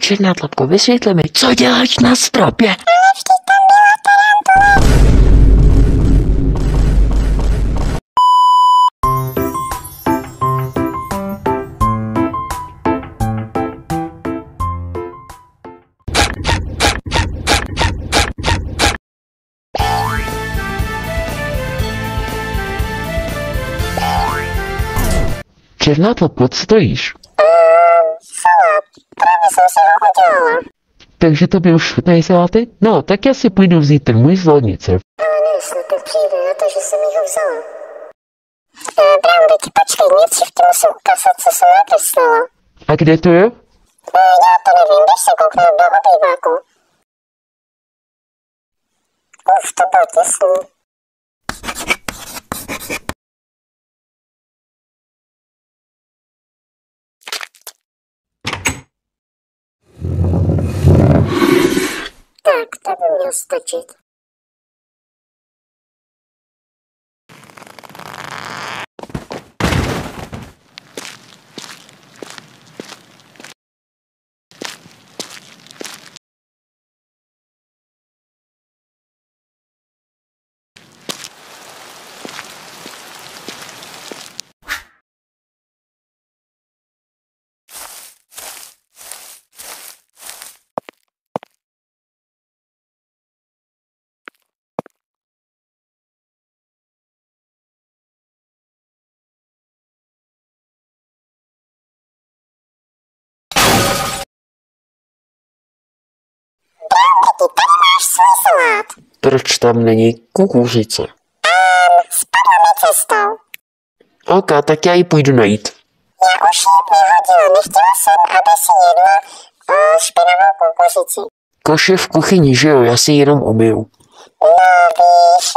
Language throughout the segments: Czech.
Černá tlapko, vysvětli mi, co děláš na stropě? Ale vždyť tam byla tarantula. Černá tlapko, co stojíš? Salát, právě jsem si ho udělala. Takže to by už nejsáty? No, tak já si půjdu vzít ten můj z lednice. Ale ne, snad nepřijde na to, že jsem ji ho vzala. Brownback, počkej, nejdřív ti musím ukázat, co jsem nakreslila. A kde to je? Já to nevím, jdeš se kouknout do obýváku. To bylo těsný. Tak, to by měl stačit. Brownbacky, tady máš svůj salát. Proč tam není kukuřice? Spadla mi cestou. Ok, tak já ji půjdu najít. Já už jí vyhodila, nechtěla jsem, aby si jedla špinavou kukuřici. Koš je v kuchyni, že jo? Já si ji jenom umyju. No víš,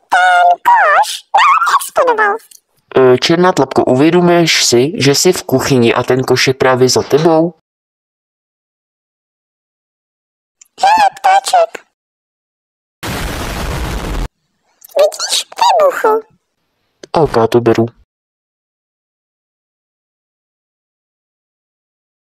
ten koš explodoval. Černá tlapko, uvědomuješ si, že jsi v kuchyni a ten koš je právě za tebou? Hele, ptáček. Vidíš, vybuchl. Ok, to beru.